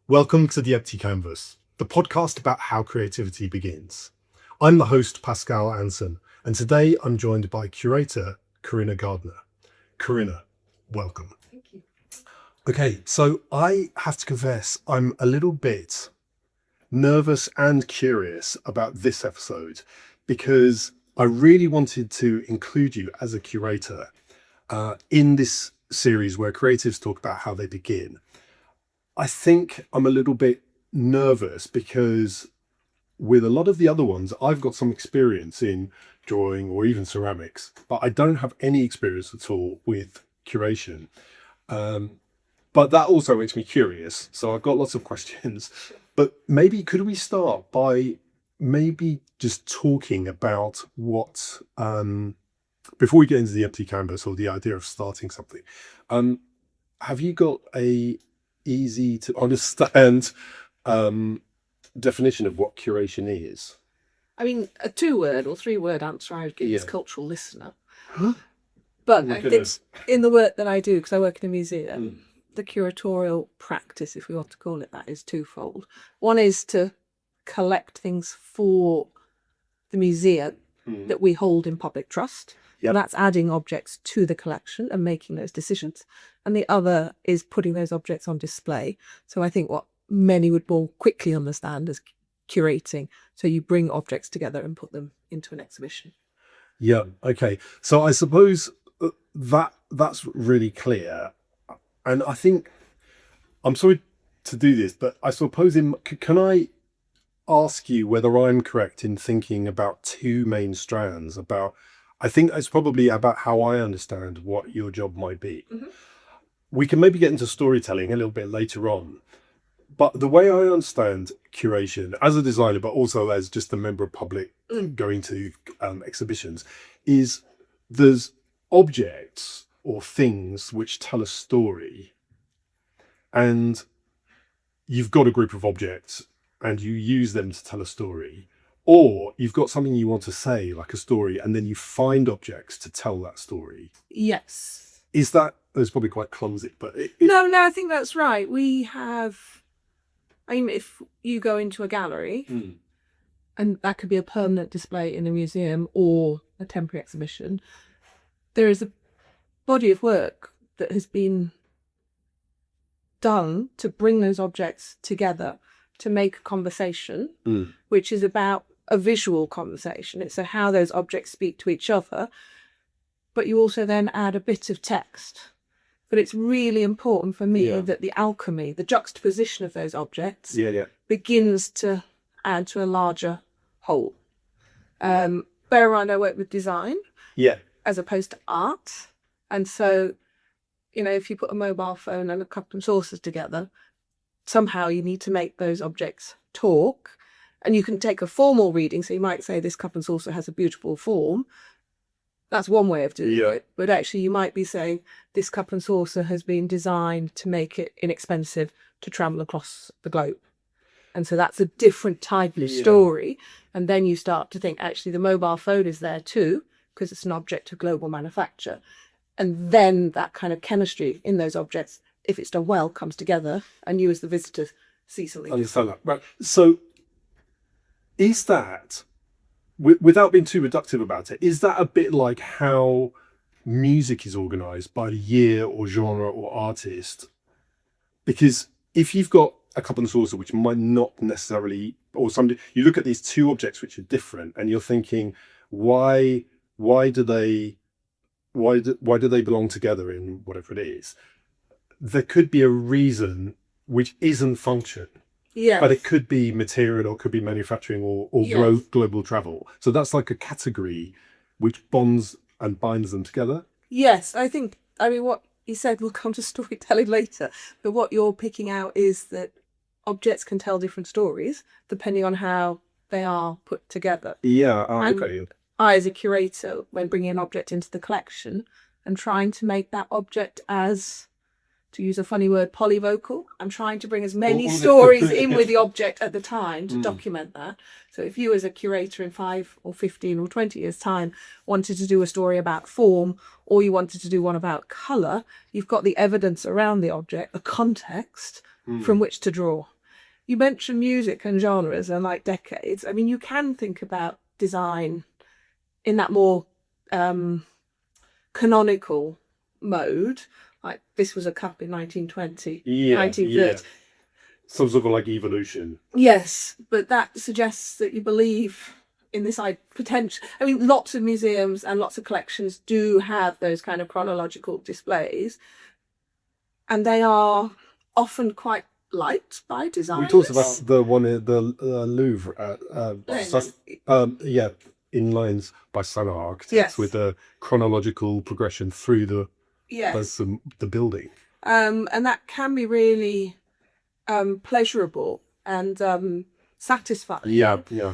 Welcome to The Empty Canvas, the podcast about how creativity begins. I'm the host, Pascal Anson, and today I'm joined by curator Corinna Gardner. Corinna, welcome. Thank you. Okay, so I have to confess, I'm a little bit nervous and curious about this episode because I really wanted to include you as a curator in this series where creatives talk about how they begin. I think I'm a little bit nervous because with a lot of the other ones, I've got some experience in drawing or even ceramics, but I don't have any experience at all with curation. But that also makes me curious. So I've got lots of questions. But maybe could we start by maybe just talking about what, before we get into the empty canvas or the idea of starting something, have you got a easy to understand definition of what curation is? I mean, a 2-word or 3-word answer I would give is Yeah. cultural listener. Huh? But Oh my I think goodness. in the work that I do, because I work in a museum, the curatorial practice, if we want to call it that, is twofold. One is to collect things for the museum that we hold in public trust. Yep. And that's adding objects to the collection and making those decisions. And the other is putting those objects on display. So I think what many would more quickly understand as curating. So you bring objects together and put them into an exhibition. Yeah. Okay. So I suppose that's really clear, and I think I'm sorry to do this, but I suppose can I ask you whether I'm correct in thinking about two main strands about. I think it's probably about how I understand what your job might be. Mm-hmm. We can maybe get into storytelling a little bit later on. But the way I understand curation as a designer, but also as just a member of public going to exhibitions, is there's objects or things which tell a story. And you've got a group of objects and you use them to tell a story. Or you've got something you want to say, like a story, and then you find objects to tell that story. Yes. Is that, it's probably quite clumsy, but... No, I think that's right. We have... I mean, if you go into a gallery, and that could be a permanent display in a museum or a temporary exhibition, there is a body of work that has been done to bring those objects together to make a conversation, which is about a visual conversation. It's how those objects speak to each other, but you also then add a bit of text. But it's really important for me that the alchemy, the juxtaposition of those objects begins to add to a larger whole. Bear in mind, I work with design as opposed to art. And so, if you put a mobile phone and a cup and saucers together, somehow you need to make those objects talk. And you can take a formal reading. So you might say this cup and saucer has a beautiful form. That's one way of doing it. But actually you might be saying this cup and saucer has been designed to make it inexpensive to travel across the globe. And so that's a different type of story. And then you start to think, actually, the mobile phone is there too, because it's an object of global manufacture. And then that kind of chemistry in those objects, if it's done well, comes together. And you as the visitor see something. Understand that. Right. So is that... without being too reductive about it, is that a bit like how music is organised by year or genre or artist? Because if you've got a cup and saucer, which might not necessarily, or somebody, you look at these two objects which are different, and you're thinking, why do they belong together in whatever it is? There could be a reason which isn't function. Yeah. But it could be material or could be manufacturing or global travel. So that's like a category which bonds and binds them together. Yes, I mean, what you said, we'll come to storytelling later, but what you're picking out is that objects can tell different stories depending on how they are put together. Yeah, And okay. I, as a curator, when bringing an object into the collection and trying to make that object as... to use a funny word, polyvocal. I'm trying to bring as many stories in with the object at the time to document that. So if you as a curator in 5 or 15 or 20 years' time wanted to do a story about form, or you wanted to do one about colour, you've got the evidence around the object, the context from which to draw. you mentioned music and genres and like decades. I mean, you can think about design in that more canonical mode. Like this was a cup in 1920, Yeah, 1930. yeah. Some sort of like evolution. Yes, but that suggests that you believe in this potential. I mean, lots of museums and lots of collections do have those kind of chronological displays, and they are often quite liked by We designers. talked about the one at the Louvre at yeah, in lines by Salah Architects, Yes. with the chronological progression through the Yes. the building. And that can be really pleasurable and satisfying. Yeah, yeah.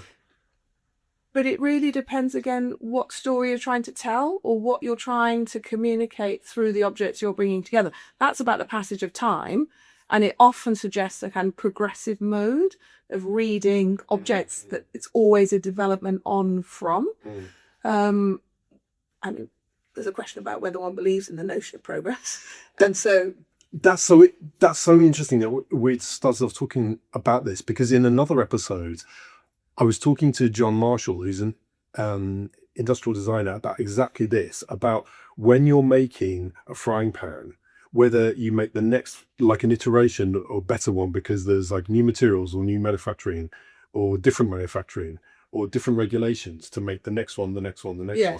But it really depends, again, what story you're trying to tell or what you're trying to communicate through the objects you're bringing together. That's about the passage of time, and it often suggests a kind of progressive mode of reading objects that it's always a development on from. I mean, there's a question about whether one believes in the notion of progress. And so that's so interesting that we started off talking about this, because in another episode I was talking to John Marshall, who's an industrial designer, about exactly this, about when you're making a frying pan, whether you make the next, like an iteration or better one because there's like new materials or new manufacturing or different manufacturing or different regulations to make the next one, the next one, the next one.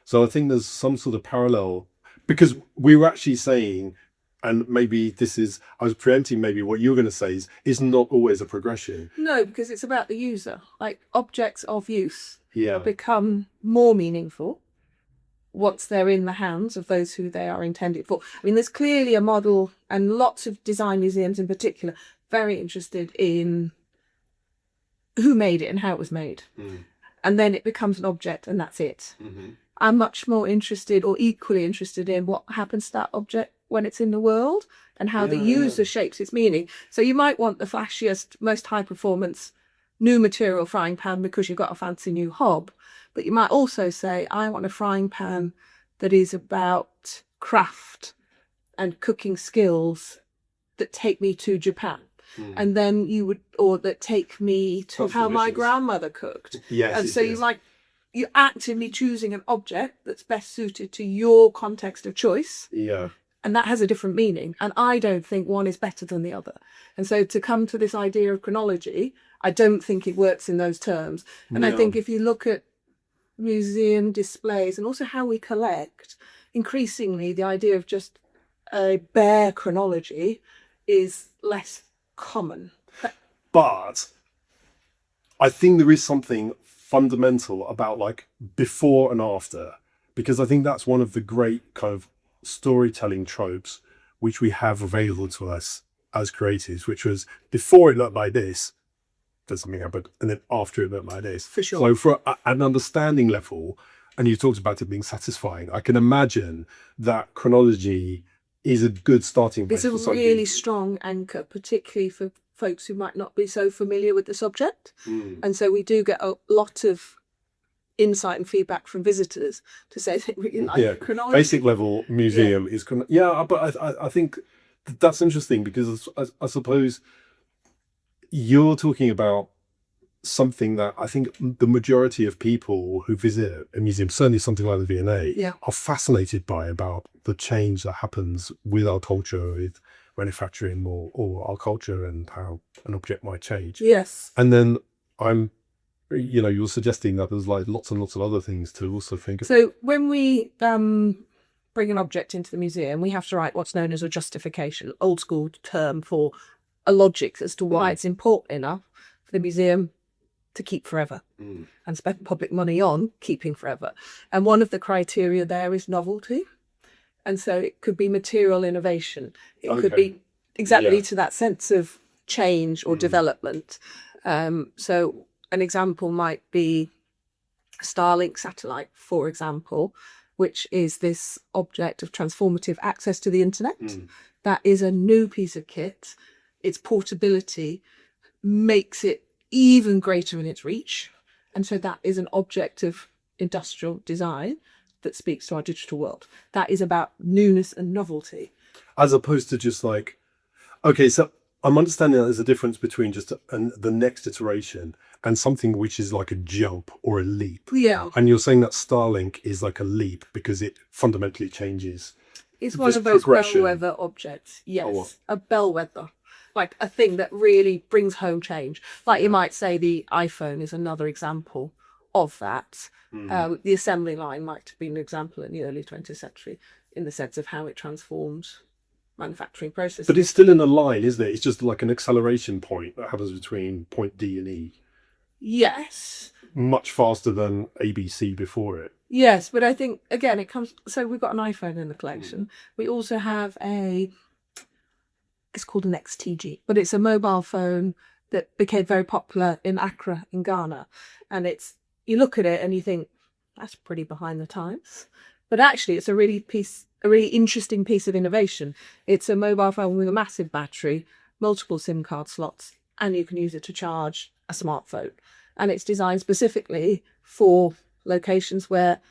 So I think there's some sort of parallel, because we were actually saying, and maybe this is, I was preempting maybe what you're going to say is not always a progression. No, because it's about the user. Like objects of use Yeah. become more meaningful once they're in the hands of those who they are intended for. I mean, there's clearly a model, and lots of design museums in particular, very interested in who made it and how it was made. And then it becomes an object and that's it. I'm much more interested, or equally interested, in what happens to that object when it's in the world and how the user shapes its meaning. So you might want the flashiest, most high performance new material frying pan because you've got a fancy new hob, but you might also say, I want a frying pan that is about craft and cooking skills that take me to Japan. And then you would, or that take me to how my grandmother cooked. Yes. And so you're actively choosing an object that's best suited to your context of choice. Yeah. And that has a different meaning. And I don't think one is better than the other. And so to come to this idea of chronology, I don't think it works in those terms. And I think if you look at museum displays and also how we collect, increasingly the idea of just a bare chronology is less common. But I think there is something fundamental about like before and after, because I think that's one of the great kind of storytelling tropes which we have available to us as creatives, which was before it looked like this, there's something happened, and then after it looked like this. For sure. So for an understanding level, and you talked about it being satisfying, I can imagine that chronology is a good starting place. It's a really strong anchor, particularly for folks who might not be so familiar with the subject. And so we do get a lot of insight and feedback from visitors to say they really like chronology. Basic level museum is but I think that's interesting, because I suppose you're talking about something that I think the majority of people who visit a museum, certainly something like the V&A, are fascinated by, about the change that happens with our culture, with manufacturing or our culture, and how an object might change. Yes. And then you're suggesting that there's like lots and lots of other things to also think of. So when we bring an object into the museum, we have to write what's known as a justification, old school term for a logic as to why it's important enough for the museum to keep forever and spend public money on keeping forever. And one of the criteria there is novelty. And so it could be material innovation. It could be exactly to that sense of change or development. So an example might be Starlink satellite, for example, which is this object of transformative access to the internet. That is a new piece of kit. Its portability makes it even greater in its reach. And so that is an object of industrial design that speaks to our digital world. That is about newness and novelty. As opposed to just like, okay, so I'm understanding that there's a difference between just the next iteration and something which is like a jump or a leap. Yeah. And you're saying that Starlink is like a leap because it fundamentally changes. It's one This of those progression. bellwether objects. Yes, what? a bellwether. Like a thing that really brings home change. Like you might say the iPhone is another example of that. The assembly line might have been an example in the early 20th century in the sense of how it transformed manufacturing processes. But it's still in a line, isn't it? It's just like an acceleration point that happens between point D and E. Yes. Much faster than ABC before it. Yes, but I think, again, it comes... So we've got an iPhone in the collection. We also have it's called an XTG, but it's a mobile phone that became very popular in Accra, in Ghana. And you look at it and you think, that's pretty behind the times. But actually, it's a really interesting piece of innovation. It's a mobile phone with a massive battery, multiple SIM card slots, and you can use it to charge a smartphone. And it's designed specifically for locations where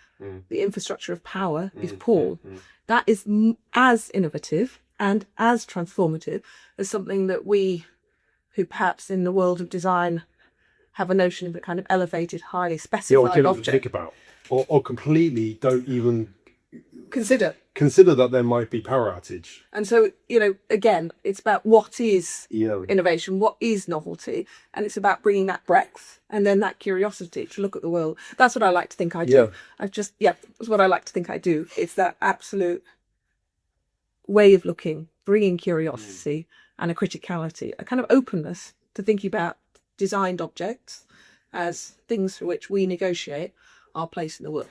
the infrastructure of power is poor. That is as innovative and as transformative as something that we, who perhaps in the world of design have a notion of a kind of elevated, highly specified object. Think about, or completely don't even consider that there might be power outage. And so, again, it's about what is innovation, what is novelty, and it's about bringing that breadth and then that curiosity to look at the world. That's what I like to think I do. That's what I like to think I do. It's that absolute way of looking, bringing curiosity and a criticality, a kind of openness to thinking about designed objects as things for which we negotiate our place in the world.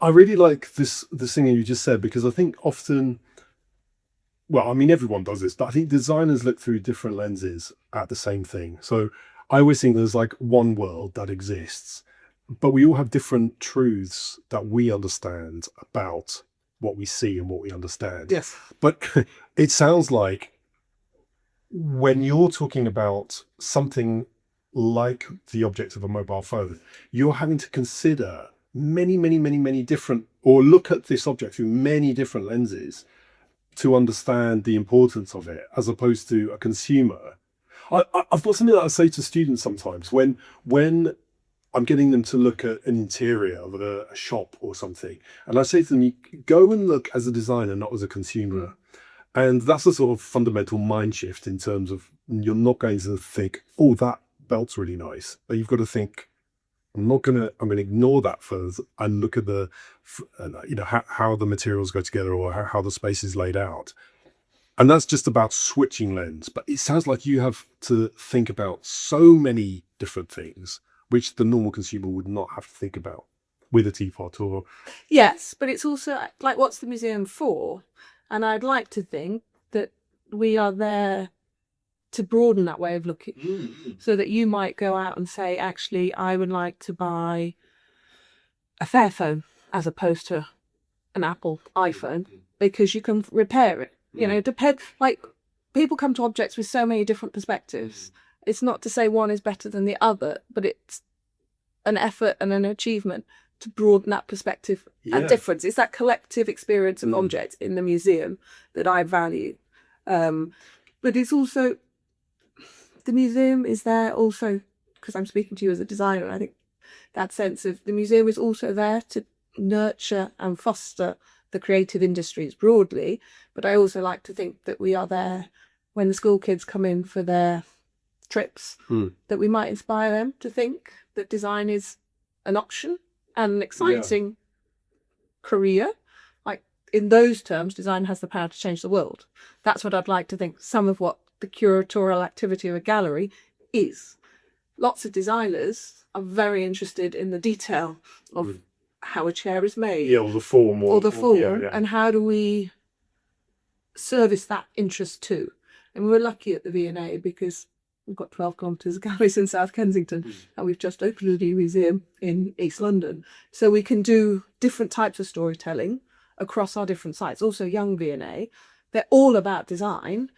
I really like this thing you just said, because I think often, well, I mean, everyone does this, but I think designers look through different lenses at the same thing. So I always think there's like one world that exists, but we all have different truths that we understand about what we see and what we understand. Yes. But it sounds like when you're talking about something like the object of a mobile phone, you're having to consider many different, or look at this object through many different lenses to understand the importance of it, as opposed to a consumer. I've got something that I say to students sometimes when I'm getting them to look at an interior of a shop or something, and I say to them, you go and look as a designer, not as a consumer. And that's a sort of fundamental mind shift in terms of, you're not going to think, oh, that belt's really nice, but you've got to think, I'm going to ignore that first and look at how the materials go together, or how the space is laid out. And that's just about switching lens. But it sounds like you have to think about so many different things, which the normal consumer would not have to think about with a teapot or... Yes, but it's also like, what's the museum for? And I'd like to think that we are there to broaden that way of looking, so that you might go out and say, actually, I would like to buy a Fairphone as opposed to an Apple iPhone, because you can repair it. Like, people come to objects with so many different perspectives. It's not to say one is better than the other, but it's an effort and an achievement to broaden that perspective and difference. It's that collective experience of objects in the museum that I value. But it's also... The museum is there also, because I'm speaking to you as a designer, I think that sense of the museum is also there to nurture and foster the creative industries broadly. But I also like to think that we are there when the school kids come in for their trips, that we might inspire them to think that design is an option and an exciting career. Like, in those terms, design has the power to change the world. That's what I'd like to think some of what the curatorial activity of a gallery is. Lots of designers are very interested in the detail of how a chair is made. or the form. And how do we service that interest too? And we're lucky at the V&A because we've got 12 kilometres of galleries in South Kensington, and we've just opened a new museum in East London. So we can do different types of storytelling across our different sites. Also Young V&A, they're all about design.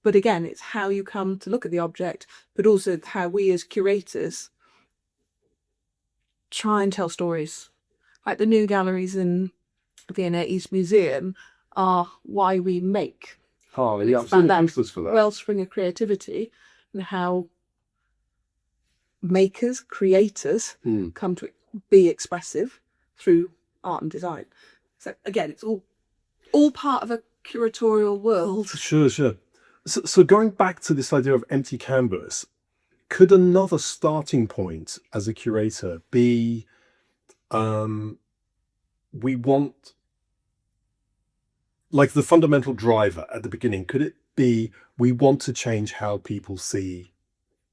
But again, it's how you come to look at the object, but also how we as curators try and tell stories. Like the new galleries in V&A East Museum are why we make. Oh, yeah, I'm expand that useless for that. wellspring of creativity and how makers, creators come to be expressive through art and design. So again, it's all part of a curatorial world. Sure. So going back to this idea of empty canvas, could another starting point as a curator be we want, like, the fundamental driver at the beginning, could it be we want to change how people see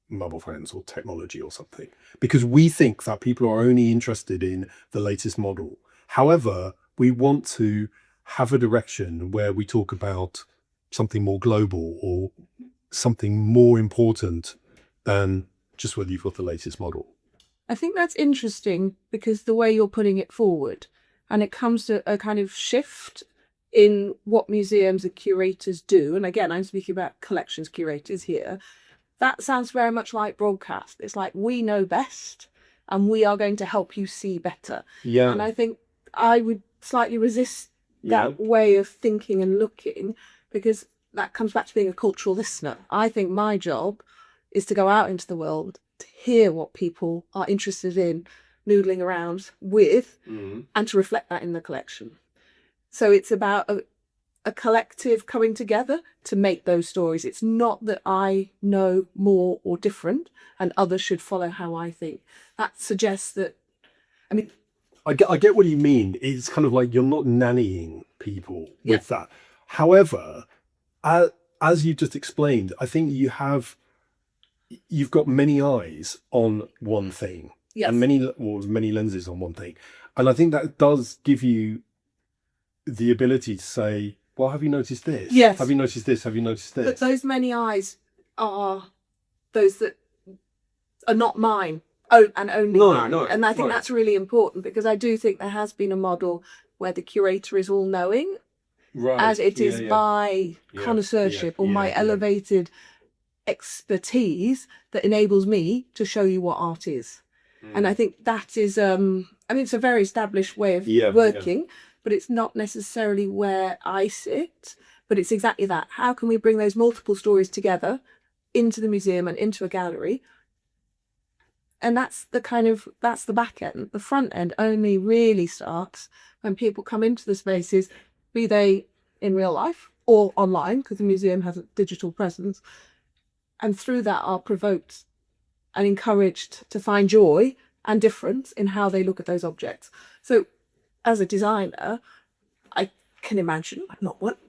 mobile phones or technology or something, because we think that people are only interested in the latest model. However, we want to have a direction where we talk about something more global or something more important than just whether you've got the latest model. I think that's interesting because the way you're putting it forward, and it comes to a kind of shift in what museums and curators do. And again, I'm speaking about collections curators here. That sounds very much like broadcast. It's like, we know best and we are going to help you see better. Yeah. And I think I would slightly resist that way of thinking and looking, because that comes back to being a cultural listener. I think my job is to go out into the world, to hear what people are interested in, noodling around with, and to reflect that in the collection. So it's about a collective coming together to make those stories. It's not that I know more or different and others should follow how I think. That suggests that, I mean, I get what you mean. It's kind of like you're not nannying people with that. However, as you just explained, I think you've got many eyes on one thing, and many lenses on one thing. And I think that does give you the ability to say, well, have you noticed this? Yes. Have you noticed this? Have you noticed this? But those many eyes are those that are not mine, and only mine. And I think that's really important, because I do think there has been a model where the curator is all knowing, as it is my connoisseurship or my elevated expertise that enables me to show you what art is. And I think that is, I mean, it's a very established way of working, but it's not necessarily where I sit. But it's exactly that. How can we bring those multiple stories together into the museum and into a gallery? And that's the back end. The front end only really starts when people come into the spaces, be they in real life or online, because the museum has a digital presence, and through that are provoked and encouraged to find joy and difference in how they look at those objects. So as a designer, I can imagine,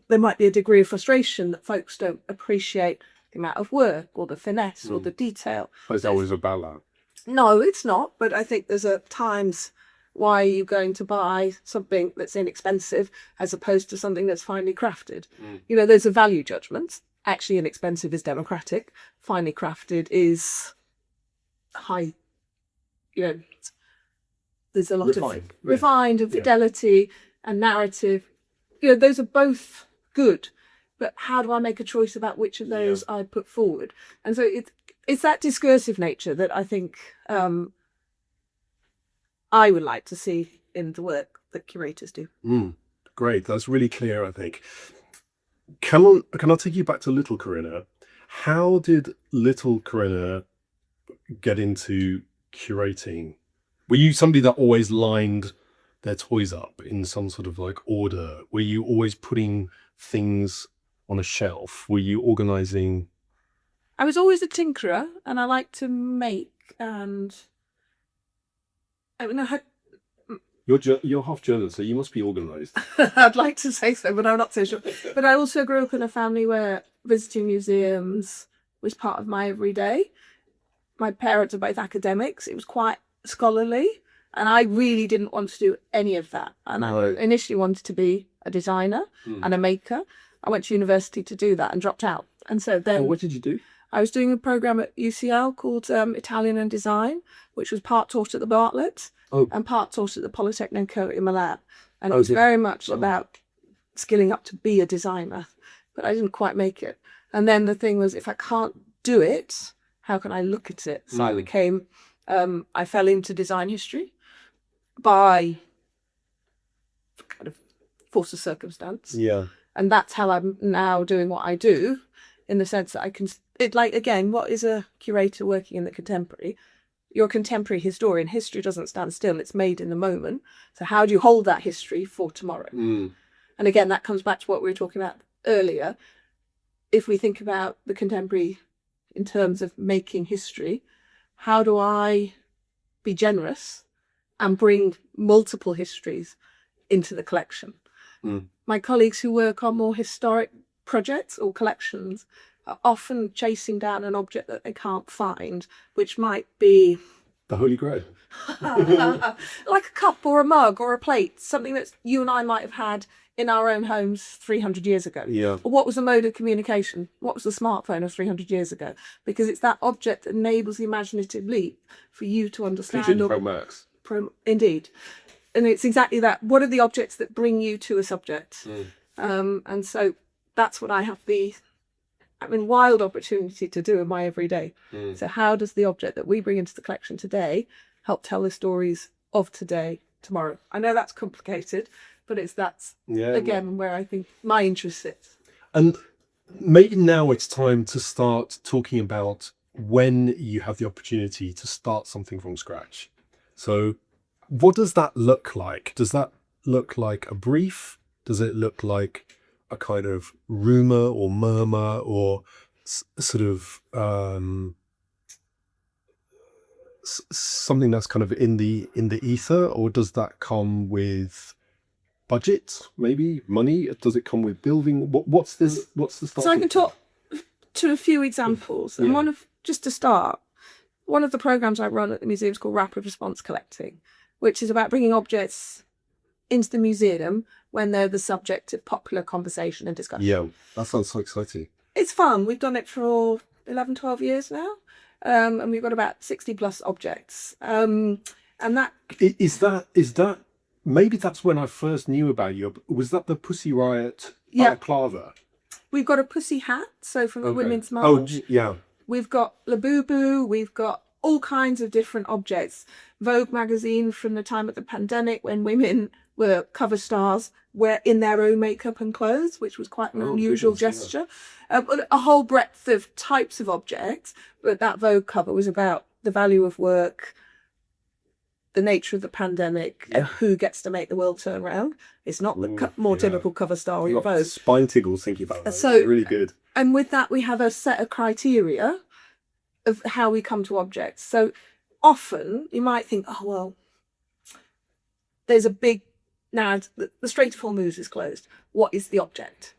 there might be a degree of frustration that folks don't appreciate the amount of work or the finesse or the detail. It's always about that. No, it's not. But I think there's times why you're going to buy something that's inexpensive as opposed to something that's finely crafted. You know, there's a value judgment. Actually, inexpensive is democratic. Finely crafted is high. You know, there's a lot of refined and fidelity and narrative. You know, those are both good. But how do I make a choice about which of those I put forward? And so it's that discursive nature that I think I would like to see in the work that curators do. Great, that's really clear, I think. Can I take you back to little Corinna? How did little Corinna get into curating? Were you somebody that always lined their toys up in some sort of like order? Were you always putting things on a shelf? Were you organizing? I was always a tinkerer, and I like to make, and I mean, You're half German, so you must be organized. I'd like to say so, but I'm not so sure. But I also grew up in a family where visiting museums was part of my everyday. My parents are both academics. It was quite scholarly, and I really didn't want to do any of that. And I initially wanted to be a designer and a maker. I went to university to do that and dropped out. And so then... what did you do? I was doing a programme at UCL called Italian and Design, which was part taught at the Bartlett and part taught at the Politecnico in Milan. And it was very much about skilling up to be a designer, but I didn't quite make it. And then the thing was, if I can't do it, how can I look at it? So I became, I fell into design history by kind of force of circumstance. Yeah. And that's how I'm now doing what I do, in the sense that I can, it like, again, what is a curator working in the contemporary? You're a contemporary historian. History doesn't stand still. It's made in the moment. So how do you hold that history for tomorrow? And again, that comes back to what we were talking about earlier. If we think about the contemporary in terms of making history, how do I be generous and bring multiple histories into the collection? My colleagues who work on more historic projects or collections are often chasing down an object that they can't find, which might be the Holy Grail. like a cup or a mug or a plate, something that you and I might have had in our own homes 300 years ago. Yeah. Or what was the mode of communication? What was the smartphone of 300 years ago? Because it's that object that enables the imaginative leap for you to understand. Indeed. And it's exactly that. What are the objects that bring you to a subject? And so that's what I have the wild opportunity to do in my everyday. So how does the object that we bring into the collection today help tell the stories of today, tomorrow? I know that's complicated, but that's again where I think my interest sits. And maybe now it's time to start talking about when you have the opportunity to start something from scratch. So what does that look like? Does that look like a brief? Does it look like a kind of rumor or murmur or sort of something that's kind of in the ether? Or does that come with budget, maybe money? Does it come with building? What's the start? So I can talk to a few examples. And just to start, one of the programs I run at the museum is called Rapid Response Collecting, which is about bringing objects into the museum when they're the subject of popular conversation and discussion. Yeah, that sounds so exciting. It's fun. We've done it for 11, 12 years now. And we've got about 60 plus objects. And that... Is that, maybe that's when I first knew about you. Was that the Pussy Riot balaclava? We've got a pussy hat, so from the Women's March. Oh, yeah. We've got Labubu, we've got all kinds of different objects. Vogue magazine from the time of the pandemic when women were cover stars, were in their own makeup and clothes, which was quite an unusual gesture. A whole breadth of types of objects, but that Vogue cover was about the value of work, the nature of the pandemic, and who gets to make the world turn around. It's not the more typical cover star in Vogue. Spine tickles thinking about that. So, it's really good. And with that, we have a set of criteria of how we come to objects. So often you might think, oh, well, there's a big, now the Strait of Hormuz is closed. What is the object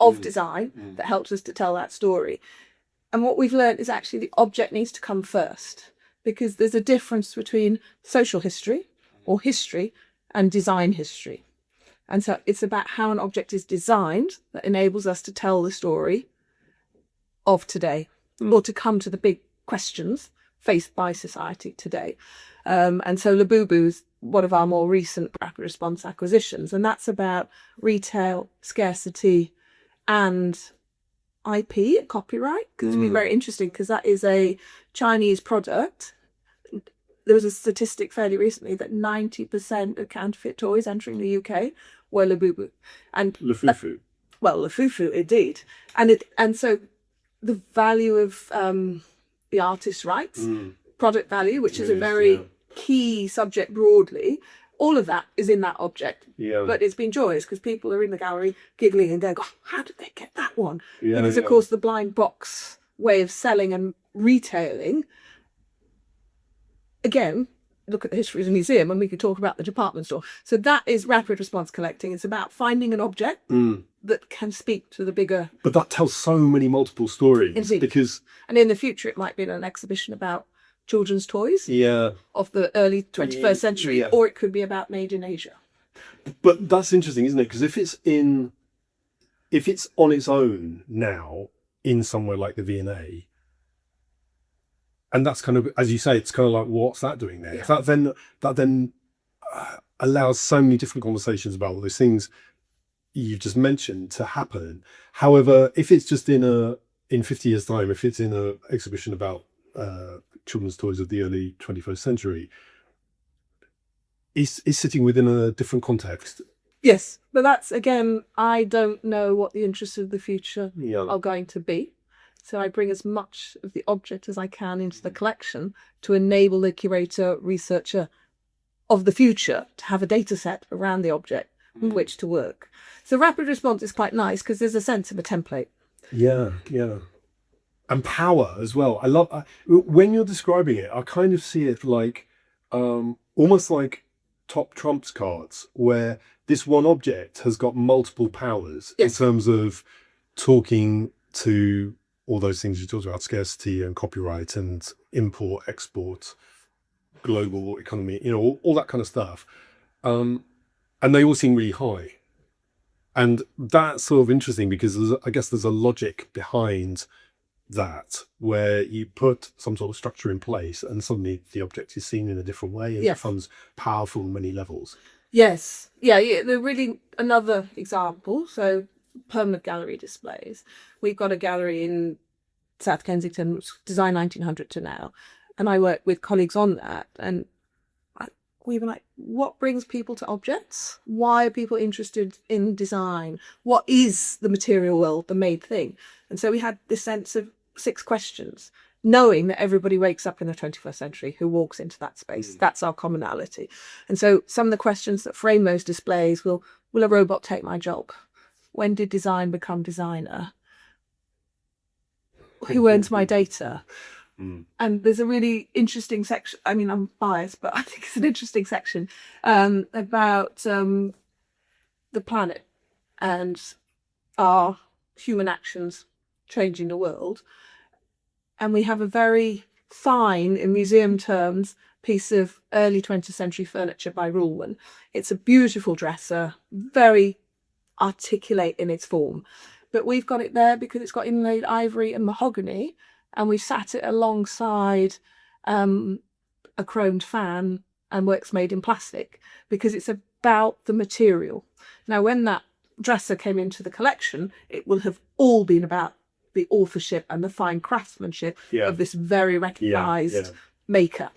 of design that helps us to tell that story? And what we've learned is actually the object needs to come first, because there's a difference between social history or history and design history. And so it's about how an object is designed that enables us to tell the story of today, or to come to the big questions faced by society today. And so Labubu is one of our more recent rapid response acquisitions, and that's about retail scarcity and IP, copyright, because it's been very interesting because that is a Chinese product. There was a statistic fairly recently that 90% of counterfeit toys entering the UK were Labubu. And Lafufu. Lafufu, indeed. And so the value of the artist's rights, product value, which is a very key subject broadly, all of that is in that object. Yeah. But it's been joyous because people are in the gallery giggling and going, oh, how did they get that one? Because, of course, the blind box way of selling and retailing, again, look at the history of the museum and we could talk about the department store. So that is rapid response collecting. It's about finding an object that can speak to the bigger... But that tells so many multiple stories. Indeed. Because... And in the future, it might be an exhibition about children's toys of the early 21st century, or it could be about made in Asia. But that's interesting, isn't it? Because if it's on its own now in somewhere like the V&A, and that's kind of, as you say, it's kind of like, what's that doing there? Yeah. That then allows so many different conversations about all those things you've just mentioned to happen. However, if it's just in 50 years' time, if it's in an exhibition about children's toys of the early 21st century, is sitting within a different context. Yes, but that's, again, I don't know what the interests of the future Yeah. are going to be. So I bring as much of the object as I can into the collection to enable the curator, researcher of the future to have a data set around the object with which to work. So rapid response is quite nice because there's a sense of a template. Yeah, yeah. And power as well. When you're describing it, I kind of see it like almost like top trumps cards, where this one object has got multiple powers Yes. in terms of talking to all those things you talked about, scarcity and copyright and import, export, global economy, all that kind of stuff. And they all seem really high. And that's sort of interesting because I guess there's a logic behind that where you put some sort of structure in place and suddenly the object is seen in a different way and Yes. becomes powerful on many levels. Yes. Yeah, they're really another example. So permanent gallery displays. We've got a gallery in South Kensington, which was designed 1900 to now. And I work with colleagues on that. And we were like, what brings people to objects? Why are people interested in design? What is the material world, the made thing? And so we had this sense of 6 questions, knowing that everybody wakes up in the 21st century who walks into that space. That's our commonality. And so some of the questions that frame those displays will a robot take my job? When did design become designer? Who owns my data? And there's a really interesting section. I mean, I'm biased, but I think it's an interesting section about the planet and our human actions changing the world. And we have a very fine, in museum terms, piece of early 20th century furniture by Rulman. It's a beautiful dresser, very articulate in its form. But we've got it there because it's got inlaid ivory and mahogany, and we've sat it alongside a chromed fan and works made in plastic because it's about the material. Now, when that dresser came into the collection, it will have all been about the authorship and the fine craftsmanship of this very recognised maker.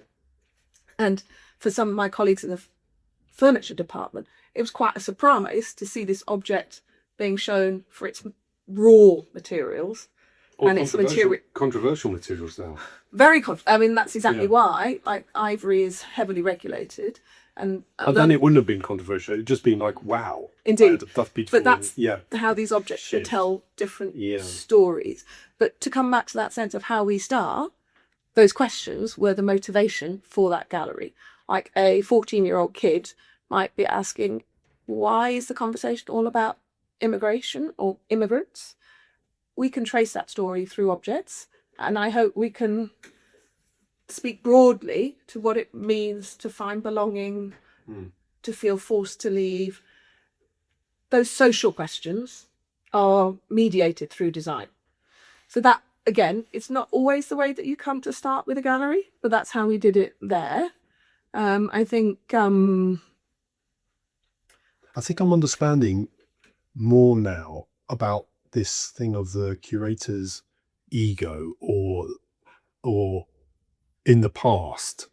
And for some of my colleagues in the furniture department, it was quite a surprise to see this object being shown for its raw materials. Or and it's controversial materials now. Very I mean, that's exactly why. Like, ivory is heavily regulated, and then it wouldn't have been controversial. It'd just been like, wow, indeed. That's beautiful. But that's how these objects should tell different stories. But to come back to that sense of how we start, those questions were the motivation for that gallery. Like, a 14-year-old kid might be asking, why is the conversation all about immigration or immigrants? We can trace that story through objects, and I hope we can speak broadly to what it means to find belonging, to feel forced to leave. Those social questions are mediated through design. So that, again, it's not always the way that you come to start with a gallery, but that's how we did it there. I think I'm understanding more now about this thing of the curator's ego, or in the past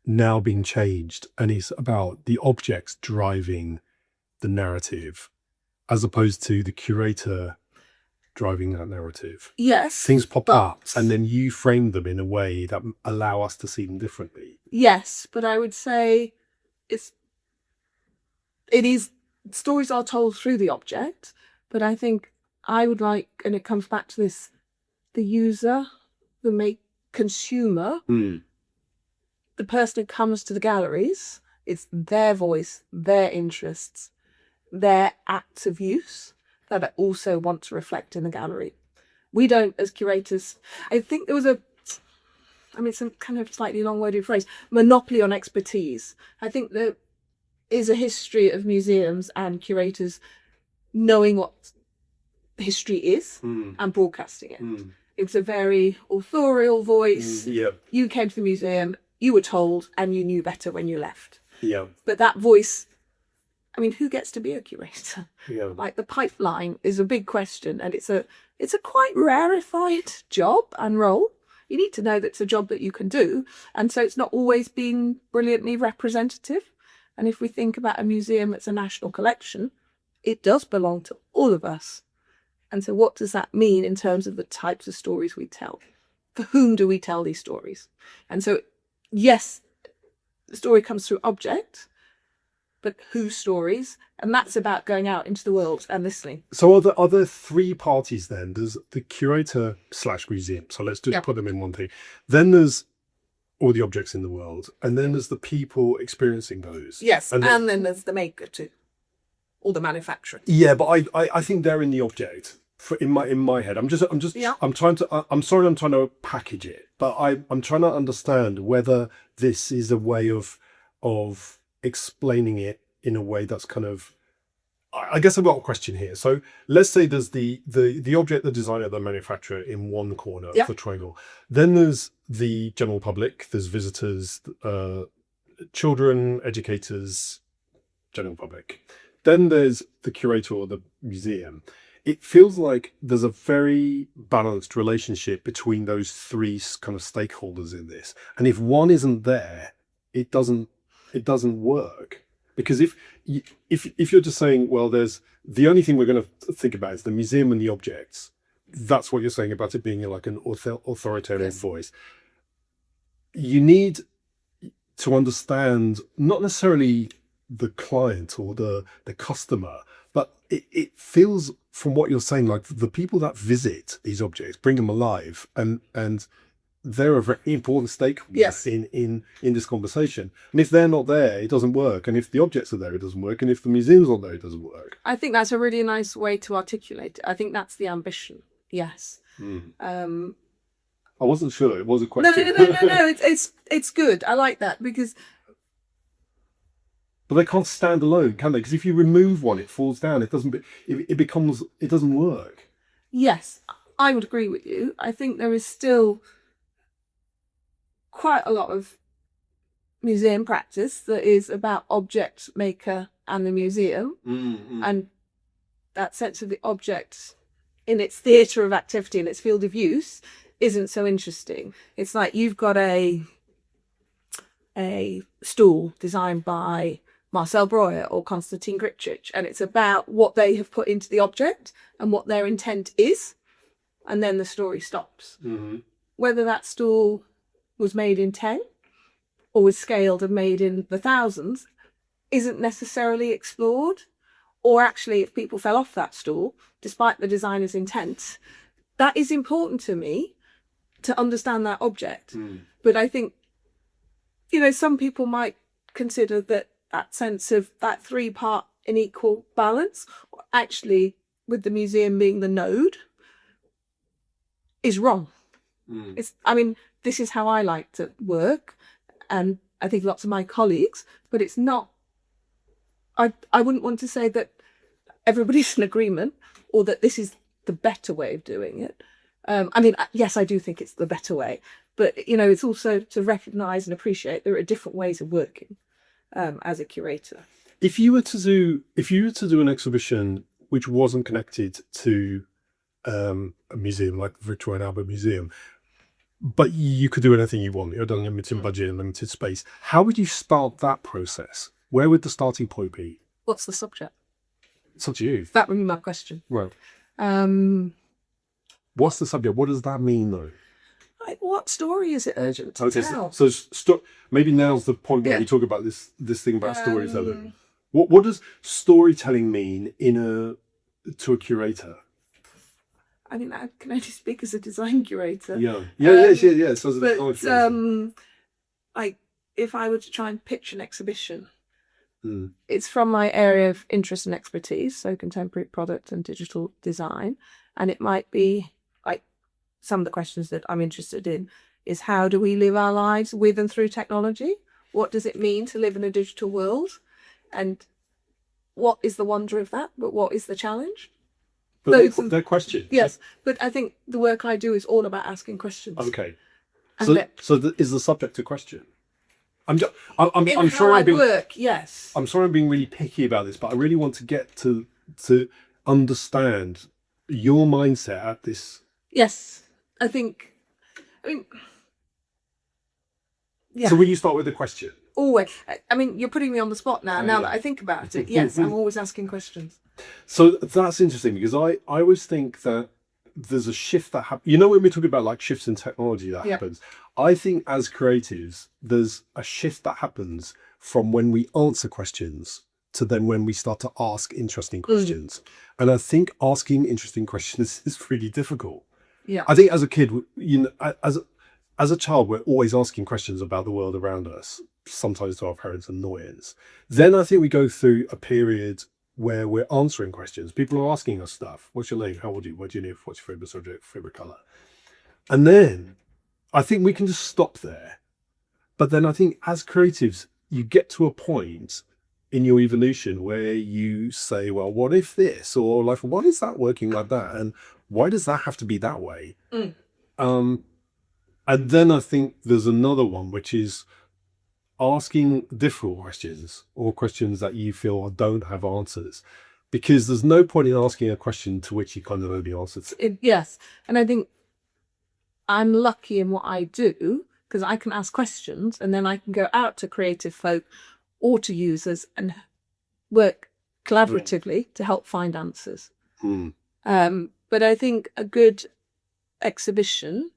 now being changed, and it's about the objects driving the narrative as opposed to the curator driving that narrative. Yes. Things pop up and then you frame them in a way that allow us to see them differently. Yes, but I would say it is stories are told through the object, but I think I would like, and it comes back to this, the user, the consumer, the person who comes to the galleries, it's their voice, their interests, their acts of use that I also want to reflect in the gallery. We don't, as curators, I think there was some kind of slightly long-worded phrase, monopoly on expertise. I think there is a history of museums and curators knowing what history is and broadcasting it. It was a very authorial voice. You came to the museum, you were told, and you knew better when you left. But that voice, I mean, who gets to be a curator? Like, the pipeline is a big question, and it's a quite rarefied job and role. You need to know that it's a job that you can do, and so it's not always been brilliantly representative. And if we think about a museum that's a national collection, it does belong to all of us. And so what does that mean in terms of the types of stories we tell? For whom do we tell these stories? And so, yes, the story comes through object, but whose stories? And that's about going out into the world and listening. So are there three parties then? There's the curator / museum. So let's just put them in one thing. Then there's all the objects in the world. And then there's the people experiencing those. Yes, and then there's the maker too. Or the manufacturer. Yeah, but I think they're in the object. In my head, I'm trying to package it, but I'm trying to understand whether this is a way of explaining it in a way that's kind of, I guess I've got a question here. So let's say there's the object, the designer, the manufacturer in one corner of the triangle. Then there's the general public, there's visitors, children, educators, general public. Then there's the curator or the museum. It feels like there's a very balanced relationship between those three kind of stakeholders in this. And if one isn't there, it doesn't work. Because if you're just saying, well, there's the only thing we're going to think about is the museum and the objects, that's what you're saying about it being like an authoritative voice. You need to understand not necessarily the client or the customer, but it feels from what you're saying like the people that visit these objects, bring them alive, and they're a very important stakeholder in this conversation. And if they're not there, it doesn't work. And if the objects are there, it doesn't work. And if the museum's not there, it doesn't work. I think that's a really nice way to articulate it. I think that's the ambition. Yes. I wasn't sure. It was a question. No. It's good. I like that because. But they can't stand alone, can they? Because if you remove one, it falls down. It doesn't work. Yes, I would agree with you. I think there is still quite a lot of museum practice that is about object maker and the museum, and that sense of the object in its theatre of activity and its field of use isn't so interesting. It's like you've got a stool designed by Marcel Breuer or Konstantin Gricic, and it's about what they have put into the object and what their intent is, and then the story stops. Whether that stool was made in 10 or was scaled and made in the thousands isn't necessarily explored. Or actually, if people fell off that stool, despite the designer's intent, that is important to me to understand that object. But I think, some people might consider that sense of that 3-part in equal balance, actually with the museum being the node, is wrong. This is how I like to work, and I think lots of my colleagues, but it's not, I wouldn't want to say that everybody's in agreement or that this is the better way of doing it. Yes, I do think it's the better way, but it's also to recognise and appreciate there are different ways of working. As a curator, if you were to do an exhibition which wasn't connected to a museum like the Victoria and Albert Museum, but you could do anything you want, you're done limited budget and limited space, how would you start that process? Where would the starting point be? What's the subject? It's up to you. That would be my question. Right. What's the subject? What does that mean, though? What story is it urgent to tell? So maybe now's the point where you talk about this thing about storytelling. What does storytelling mean to a curator? I can only speak as a design curator. Yeah. So if I were to try and pitch an exhibition, it's from my area of interest and expertise, so contemporary product and digital design, and it might be like some of the questions that I'm interested in is how do we live our lives with and through technology? What does it mean to live in a digital world? And what is the wonder of that? But what is the challenge? But they're questions. Yes, but I think the work I do is all about asking questions. Okay. Is the subject a question? I'm sorry I'm being really picky about this, but I really want to get to understand your mindset at this. Yes, Yeah. So will you start with a question? Always. I mean, you're putting me on the spot now. Now yeah. that I think about it, yes, I'm always asking questions. So that's interesting because I always think that there's a shift that happens. You know, when we're talking about like shifts in technology that happens, I think as creatives, there's a shift that happens from when we answer questions to then when we start to ask interesting questions. And I think asking interesting questions is really difficult. Yeah. I think as a kid, you know, as a child, we're always asking questions about the world around us, sometimes to our parents' annoyance. Then I think we go through a period where we're answering questions. People are asking us stuff. What's your name? How old are you? What do you live? What's your favorite subject? Favorite color? And then I think we can just stop there. But then I think as creatives, you get to a point in your evolution where you say, well, what if this? Or like, why is that working like that? And why does that have to be that way? And then I think there's another one, which is asking difficult questions or questions that you feel don't have answers, because there's no point in asking a question to which you kind of know the answer to. Yes. And I think I'm lucky in what I do because I can ask questions and then I can go out to creative folk or to users and work collaboratively to help find answers. But I think a good exhibition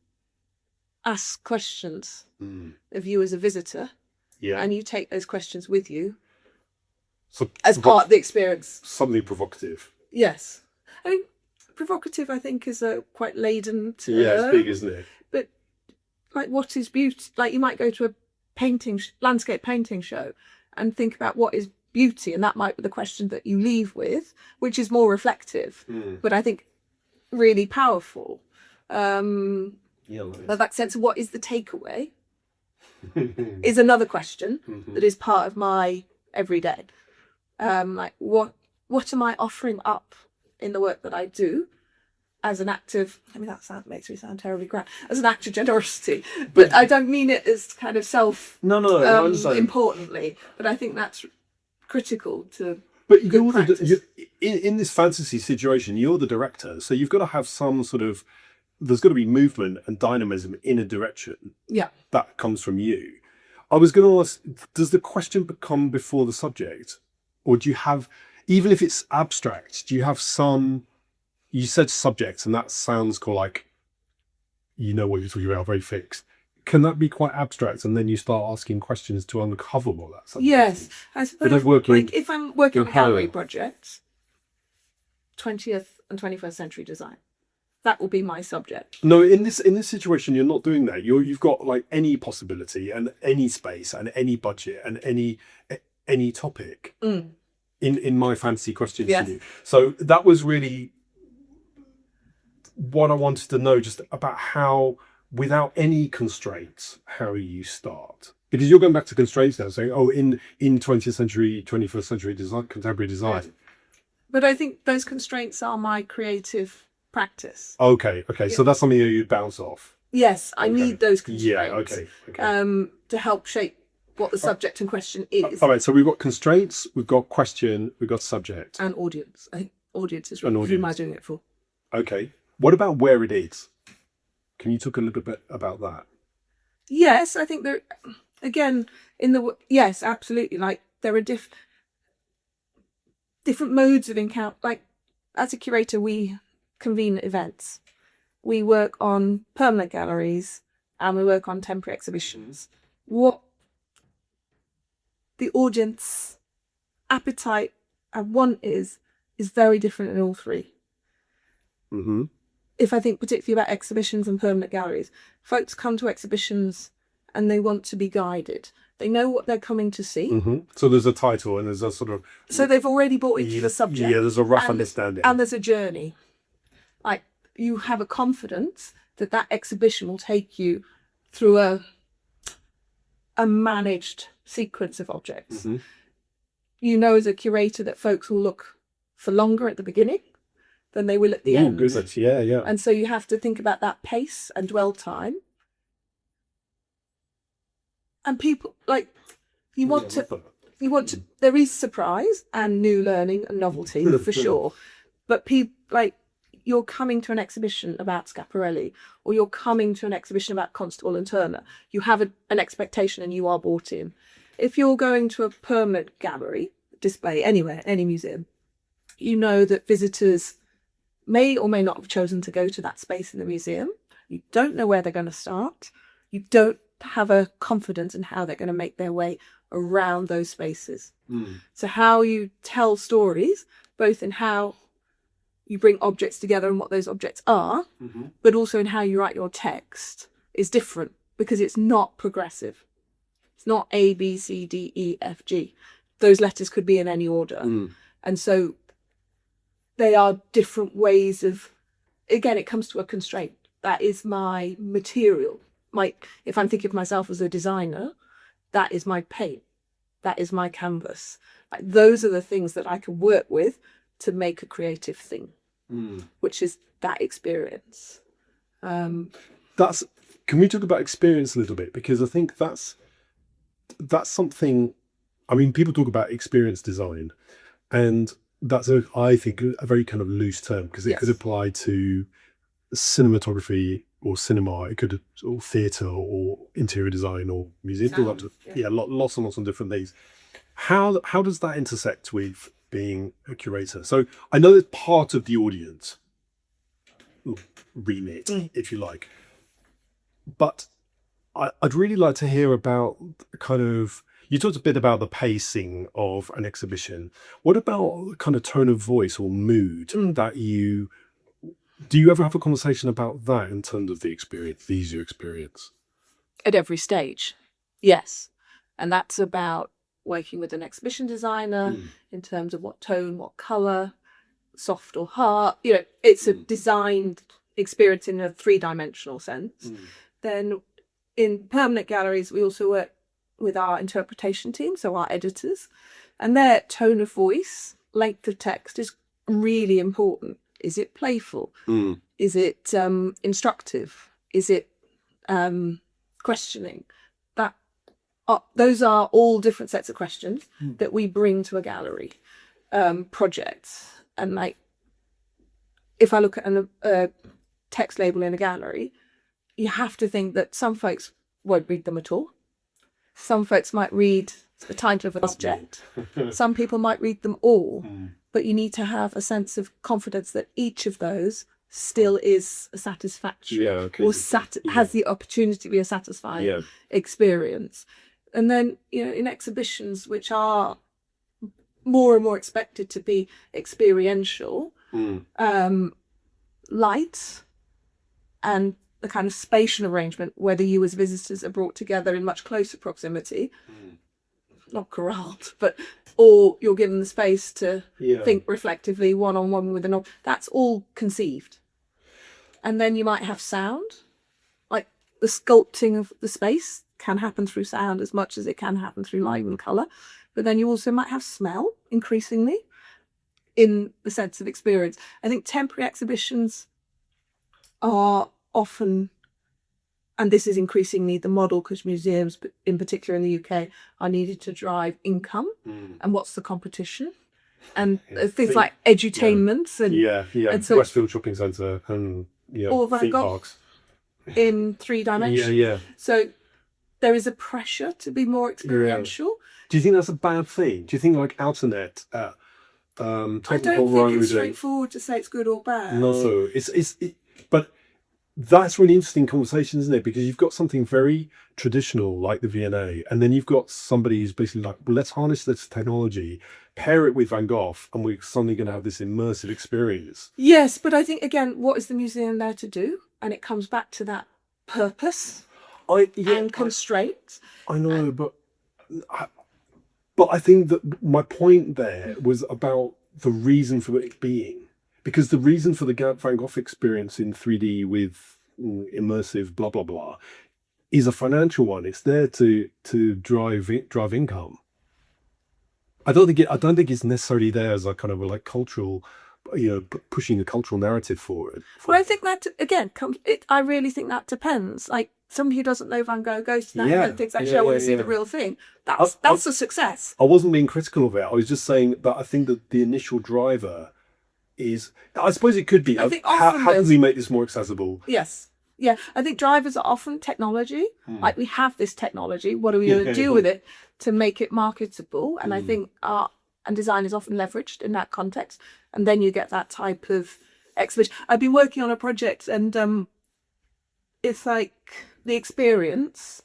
asks questions of you as a visitor. Yeah. And you take those questions with you So as part of the experience. Something provocative. Yes. I mean, provocative, I think, is a quite laden term. Yeah, it's big, isn't it? But, like, what is beauty? Like, you might go to a landscape painting show and think about what is beauty, and that might be the question that you leave with, which is more reflective, but I think really powerful. But that sense of what is the takeaway is another question that is part of my everyday. Like what am I offering up in the work that I do as an act of, I mean, that makes me sound terribly grand, as an act of generosity, but I don't mean it as kind of importantly, but I think that's critical to. But you're in this fantasy situation, you're the director, so you've got to have some sort of, there's got to be movement and dynamism in a direction that comes from you. I was going to ask, does the question come before the subject? Or do you have, even if it's abstract, do you have some, you said subjects, and that sounds cool, like, you know what you're talking about, very fixed. Can that be quite abstract, and then you start asking questions to uncover what that subject Yes. is? I suppose, like, if I'm working on a gallery project, 20th and 21st century design, that will be my subject. No, in this situation, you're not doing that. You've got like any possibility and any space and any budget and any topic in my fantasy questions to you. So that was really what I wanted to know, just about how, without any constraints, how you start. Because you're going back to constraints now, saying, oh, in 20th century, 21st century design, contemporary design. Yes. But I think those constraints are my creative practice. Okay. So that's something that you bounce off. Yes, I need those constraints. Yeah, okay. To help shape what the subject in question is. All right, so we've got constraints, we've got question, we've got subject. And audience. I think audience is really who am I doing it for. Okay. What about where it is? Can you talk a little bit about that? Yes, I think there, again, yes, absolutely. Like, there are different modes of encounter. Like, as a curator, we convene events. We work on permanent galleries and we work on temporary exhibitions. What the audience appetite and want is very different in all three. If I think particularly about exhibitions and permanent galleries, folks come to exhibitions and they want to be guided. They know what they're coming to see. So there's a title and there's a sort of... So they've already bought into the subject. Yeah, there's a rough understanding. And there's a journey. Like, you have a confidence that exhibition will take you through a managed sequence of objects. You know, as a curator, that folks will look for longer at the beginning than they will at the end. Goodness. Yeah. And so you have to think about that pace and dwell time. And people, like, you want to, there is surprise and new learning and novelty for sure. But people, like, you're coming to an exhibition about Schiaparelli, or you're coming to an exhibition about Constable and Turner, you have an expectation and you are brought in. If you're going to a permanent gallery display anywhere, any museum, you know that visitors may or may not have chosen to go to that space in the museum. You don't know where they're going to start. You don't have a confidence in how they're going to make their way around those spaces. So how you tell stories, both in how you bring objects together and what those objects are, but also in how you write your text, is different, because it's not progressive. It's not A, B, C, D, E, F, G. Those letters could be in any order. And so they are different ways of, again, it comes to a constraint. That is my material. If I'm thinking of myself as a designer, that is my paint. That is my canvas. Those are the things that I can work with to make a creative thing, which is that experience. Can we talk about experience a little bit? Because I think that's something, I mean, people talk about experience design, and that's, I think, a very kind of loose term, because it could apply to cinematography or cinema, it could, or theatre or interior design or music, lots and lots of different things. How does that intersect with being a curator? So I know it's part of the audience remit, if you like, but I'd really like to hear about kind of, you talked a bit about the pacing of an exhibition. What about kind of tone of voice or mood that do you ever have a conversation about that in terms of the experience, the user experience? At every stage, yes. And that's about working with an exhibition designer in terms of what tone, what colour, soft or hard. You know, it's a designed experience in a three-dimensional sense. Then in permanent galleries, we also work with our interpretation team, so our editors, and their tone of voice, length of text is really important. Is it playful? Is it instructive? Is it questioning? Those are all different sets of questions that we bring to a gallery project. And like, if I look at a text label in a gallery, you have to think that some folks won't read them at all. Some folks might read the title of an object. Some people might read them all. But you need to have a sense of confidence that each of those still is a satisfactory or has the opportunity to be a satisfying experience. And then, you know, in exhibitions, which are more and more expected to be experiential, light and the kind of spatial arrangement, whether you as visitors are brought together in much closer proximity, not corralled, or you're given the space to think reflectively one-on-one with an object, that's all conceived. And then you might have sound, like the sculpting of the space can happen through sound as much as it can happen through light and colour. But then you also might have smell, increasingly, in the sense of experience. I think temporary exhibitions are often, and this is increasingly the model, because museums, in particular in the UK, are needed to drive income. And what's the competition? And things like edutainment and so Westfield Shopping Centre and theme parks in three dimensions. So there is a pressure to be more experiential. Do you think that's a bad thing? Do you think like Outernet at I don't think it's straightforward to say it's good or bad. No, but that's really interesting conversation, isn't it? Because you've got something very traditional like the V&A, and then you've got somebody who's basically like, well, let's harness this technology, pair it with Van Gogh, and we're suddenly going to have this immersive experience. Yes, but I think, again, what is the museum there to do? And it comes back to that purpose and constraint. I know, but I think that my point there was about the reason for it being. Because the reason for the Van Gogh experience in 3D with immersive blah, blah, blah, is a financial one. It's there to drive income. I don't think it's necessarily there as a kind of like cultural, pushing a cultural narrative for it. Well, I think that, again, I really think that depends. Like, somebody who doesn't know Van Gogh goes to that and thinks, actually, I want to see the real thing. That's a success. I wasn't being critical of it. I was just saying that I think that the initial driver is, I suppose it could be, I think how often do there's- we make this more accessible? Yes. Yeah. I think drivers are often technology. Like, we have this technology. What are we going to do with it to make it marketable? And I think art and design is often leveraged in that context. And then you get that type of exhibition. I've been working on a project, and it's like the experience,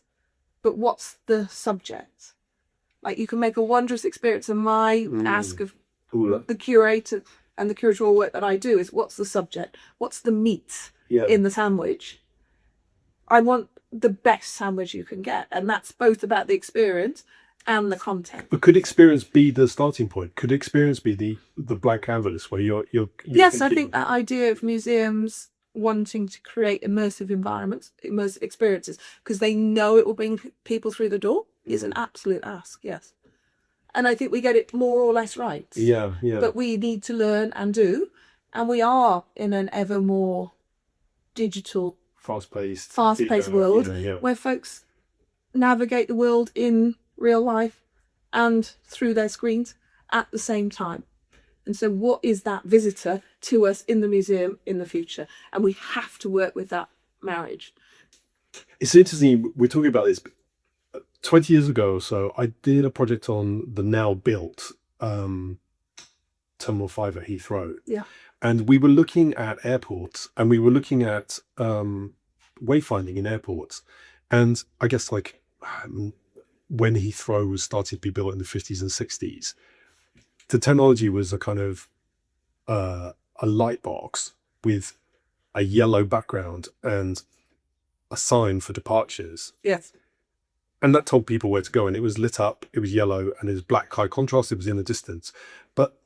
but what's the subject? Like, you can make a wondrous experience, and my ask of the curator and the curatorial work that I do is, what's the subject? What's the meat in the sandwich? I want the best sandwich you can get, and that's both about the experience and the content. But could experience be the starting point? Could experience be the blank canvas where you're Yes, thinking... I think that idea of museums wanting to create immersive environments, immersive experiences, because they know it will bring people through the door, is an absolute ask. Yes, and I think we get it more or less right. Yeah. But we need to learn and do, and we are in an ever more digital, fast-paced world where folks navigate the world in real life and through their screens at the same time. And so what is that visitor to us in the museum in the future? And we have to work with that marriage. It's interesting, we're talking about this. 20 years ago or so, I did a project on the now built Terminal 5 at Heathrow. Yeah. And we were looking at airports, and we were looking at wayfinding in airports. And I guess, like, when Heathrow was started to be built in the 50s and 60s, the technology was a kind of a light box with a yellow background and a sign for departures. Yes. And that told people where to go, and it was lit up, it was yellow, and it was black high contrast, it was in the distance. But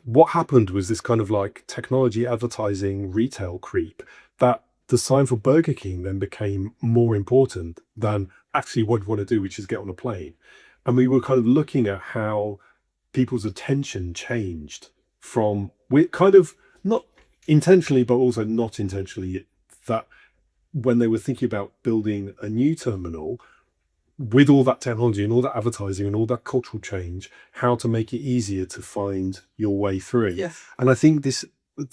what happened was this kind of like technology advertising retail creep, that the sign for Burger King then became more important than actually what you want to do, which is get on a plane. And we were kind of looking at how people's attention changed from, we kind of not intentionally, but also not intentionally, that when they were thinking about building a new terminal, with all that technology and all that advertising and all that cultural change, how to make it easier to find your way through. Yes. And I think this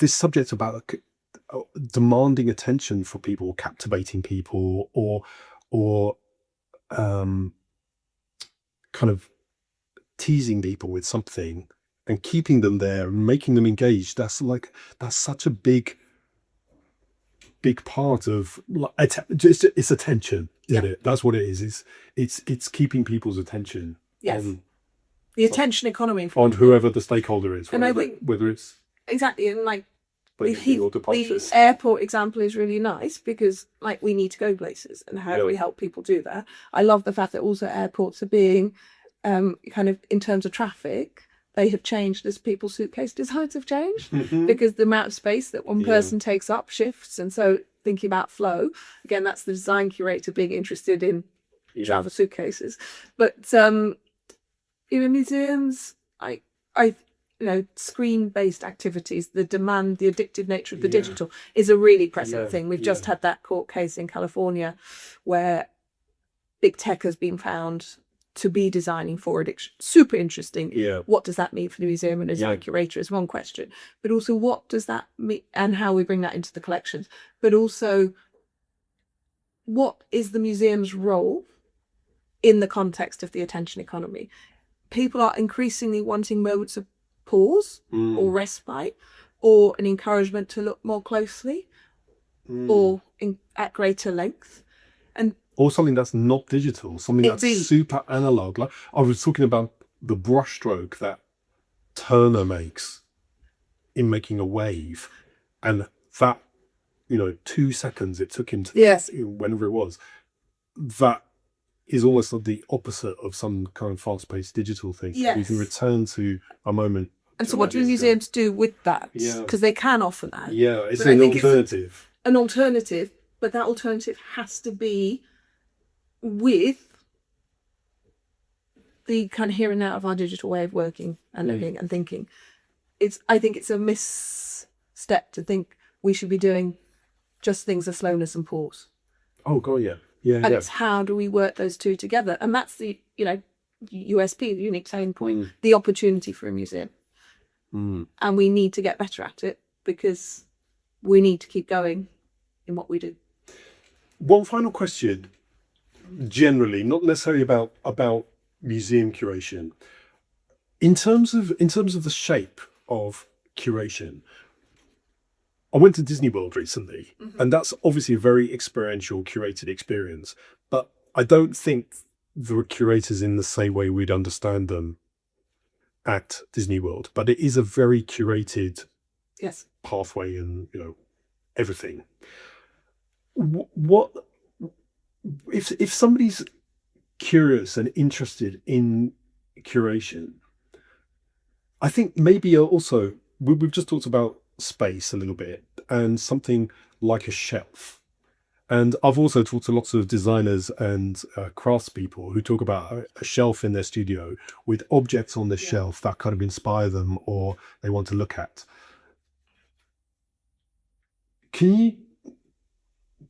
subject about demanding attention for people, captivating people, or kind of teasing people with something and keeping them there and making them engaged, that's such a big part of it's attention, isn't it? That's what it is. It's keeping people's attention. Yes. The attention economy on whoever the stakeholder is, and I think whether it's exactly, and like or departures. The airport example is really nice because, like, we need to go places, and how do we help people do that? I love the fact that also airports are being kind of, in terms of traffic, they have changed as people's suitcase designs have changed, because the amount of space that one person takes up shifts. And so thinking about flow, again, that's the design curator being interested in travel suitcases. But, museums, screen-based activities, the demand, the addictive nature of the digital is a really present thing. We've just had that court case in California where big tech has been found to be designing for addiction. Super interesting. Yeah. What does that mean for the museum and a design curator is one question. But also, what does that mean, and how we bring that into the collections. But also, what is the museum's role in the context of the attention economy? People are increasingly wanting moments of pause or respite, or an encouragement to look more closely, or at greater length. Or something that's not digital, something that's super analog. Like I was talking about the brushstroke that Turner makes in making a wave, and that 2 seconds it took him to whenever it was, that is almost like the opposite of some kind of fast-paced digital thing. Yes. You can return to a moment. And so what do museums do with that? Because they can offer that. Yeah, it's an alternative. An alternative, but that alternative has to be with the kind of here and now of our digital way of working and living and thinking. I think it's a misstep to think we should be doing just things of slowness and pause. Oh god, yeah. And it's how do we work those two together? And that's the USP, the unique selling point, the opportunity for a museum. And we need to get better at it because we need to keep going in what we do. One final question, generally, not necessarily about museum curation. In terms of the shape of curation, I went to Disney World recently, and that's obviously a very experiential, curated experience. But I don't think there are curators in the same way we'd understand them at Disney World. But it is a very curated Yes. pathway, and everything. What if somebody's curious and interested in curation? I think maybe also we've just talked about space a little bit and something like a shelf. And I've also talked to lots of designers and craftspeople who talk about a shelf in their studio with objects on the shelf that kind of inspire them or they want to look at. Can you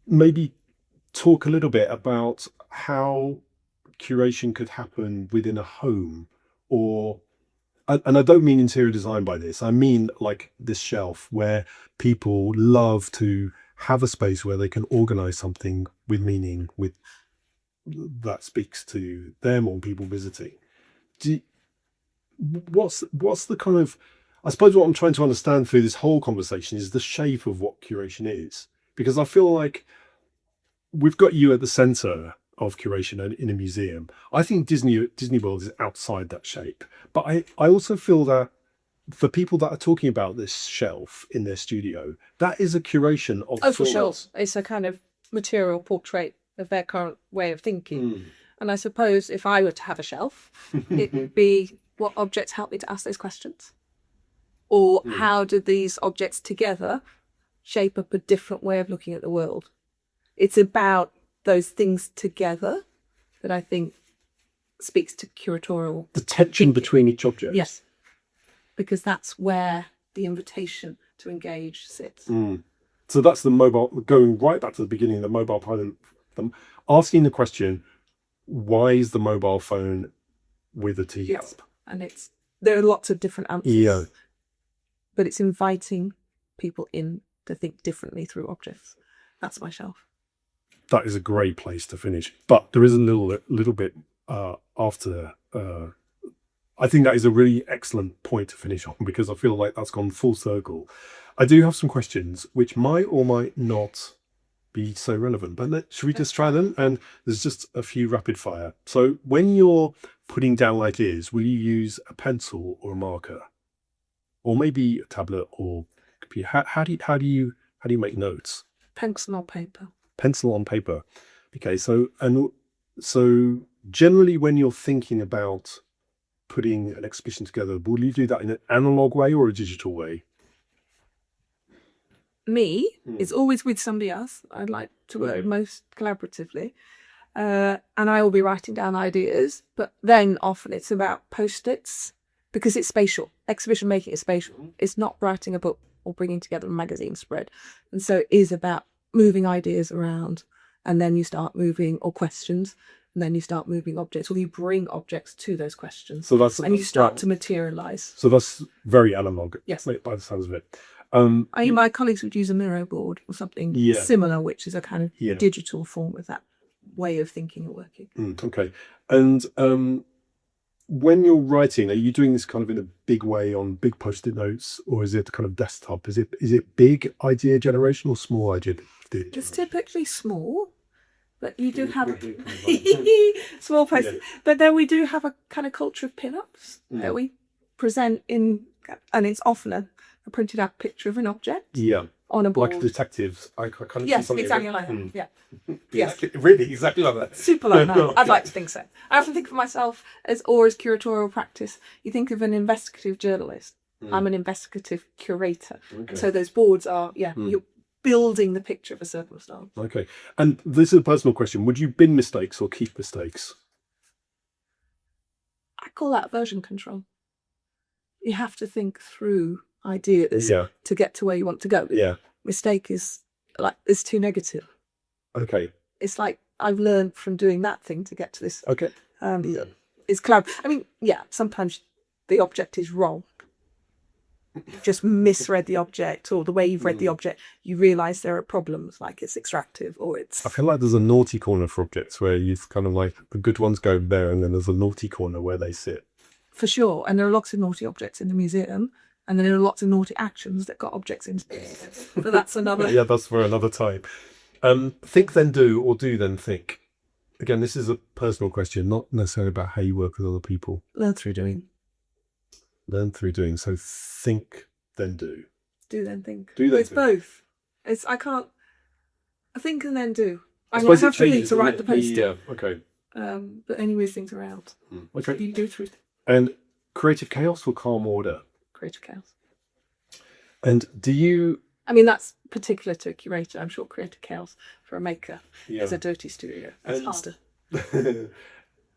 maybe talk a little bit about how curation could happen within a home, or and I don't mean interior design by this, I mean like this shelf where people love to have a space where they can organize something with meaning, with that speaks to them or people visiting. What's the kind of, I suppose what I'm trying to understand through this whole conversation is the shape of what curation is, because I feel like we've got you at the center of curation in a museum. I think Disney World is outside that shape, but I also feel that for people that are talking about this shelf in their studio, that is a curation of for sure. It's a kind of material portrait of their current way of thinking. And I suppose if I were to have a shelf, it would be what objects help me to ask those questions, or how do these objects together shape up a different way of looking at the world. It's about those things together that I think speaks to curatorial. The tension between each object. Yes, because that's where the invitation to engage sits. So that's the mobile, going right back to the beginning, the mobile phone, asking the question, why is the mobile phone with a teacup? Yes, and there are lots of different answers. Yeah. But it's inviting people in to think differently through objects. That's my shelf. That is a great place to finish. But there is a little bit after. I think that is a really excellent point to finish on, because I feel like that's gone full circle. I do have some questions which might or might not be so relevant, but should we just try them? And there's just a few rapid fire. So when you're putting down ideas, will you use a pencil or a marker, or maybe a tablet or computer? How do you make notes? Pencil on paper. Pencil on paper. Okay, so generally when you're thinking about putting an exhibition together, will you do that in an analog way or a digital way? Me, it's always with somebody else. I'd like to work most collaboratively. And I will be writing down ideas, but then often it's about post-its, because it's spatial. Exhibition making is spatial. It's not writing a book or bringing together a magazine spread. And so it is about moving ideas around, and then you start moving, or questions, and then you start moving objects, or you bring objects to those questions. So that's, and you start to materialize. So that's very analog. Yes. By the sounds of it. My colleagues would use a Miro board or something similar, which is a kind of digital form of that way of thinking and working. Okay. And when you're writing, are you doing this kind of in a big way on big post-it notes, or is it kind of desktop? Is it big idea generation or small idea generation? It's typically small, but you do have small post-it. But then we do have a kind of culture of pin-ups that we present in, and it's often a printed out picture of an object on a board. Like detectives. I kind of yes, see something exactly like that. Yeah. Yes. Really, exactly like that. Super like that. I'd like to think so. I often think of myself as curatorial practice. You think of an investigative journalist. I'm an investigative curator. Okay. So those boards are, you're building the picture of a circumstance. Okay. And this is a personal question. Would you bin mistakes or keep mistakes? I call that version control. You have to think through ideas to get to where you want to go. Yeah. Mistake is it's too negative. Okay. It's like I've learned from doing that thing to get to this. Okay. It's cloud. I mean, sometimes the object is wrong. just misread the object, or the way you've read the object, you realise there are problems, like it's extractive or it's... I feel like there's a naughty corner for objects where you kind of like the good ones go there, and then there's a naughty corner where they sit. For sure. And there are lots of naughty objects in the museum, and then there are lots of naughty actions that got objects into it. But that's another... Yeah, that's for another time. Think then do, or do then think. Again, this is a personal question, not necessarily about how you work with other people. Learn through doing. Learn through doing. So think then do. Do then think. Do then It's do. both. I can't... I think and then do. I suppose have it to think changes, to write the doesn't it? post. Yeah, okay. But any move things around. Okay. You do through And creative chaos or calm order? creative chaos. And do you... I mean, that's particular to a curator. I'm sure creative chaos for a maker Yeah. is a dirty studio. It's And- harder.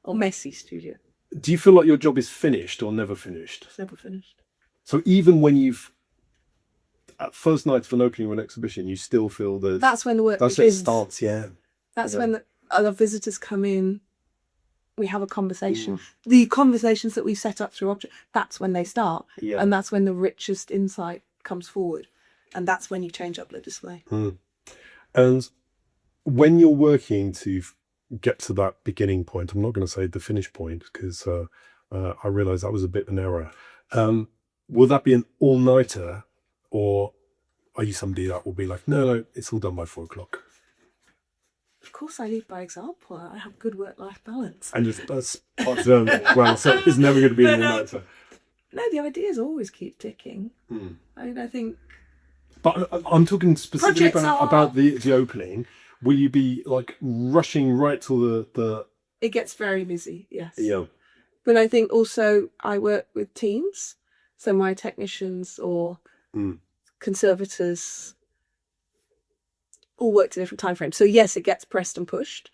Or messy studio. Do you feel like your job is finished or never finished? It's never finished. So even when you've... At first night of an opening of an exhibition, you still feel that... That's when the work That's when it begins. starts, yeah. That's Yeah. when the other visitors come in. We have a conversation. The conversations that we set up through object, that's when they start. Yeah. And that's when the richest insight comes forward. And that's when you change up the display. And when you're working to get to that beginning point, I'm not going to say the finish point, because I realise that was a bit of an error. Will that be an all-nighter, or are you somebody that will be like, no, it's all done by 4 o'clock? Of course, I lead by example. I have good work-life balance. And that's part of it. Well, so it's never going to be an all-nighter. No, the ideas always keep ticking. I mean, I think... But I'm talking specifically Projects about the opening. Will you be like rushing right till the... It gets very busy, yes. Yeah. But I think also I work with teams. So my technicians or conservators all work to different time frames. So yes, it gets pressed and pushed,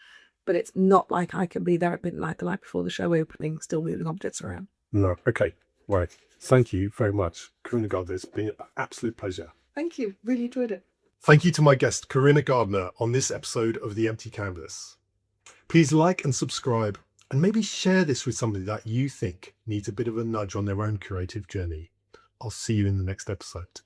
but it's not like I can be there at midnight the night before the show opening, still moving objects around. No. Okay. Right. Thank you very much, Corinna Gardner. It's been an absolute pleasure. Thank you. Really enjoyed it. Thank you to my guest, Corinna Gardner, on this episode of The Empty Canvas. Please like and subscribe, and maybe share this with somebody that you think needs a bit of a nudge on their own creative journey. I'll see you in the next episode.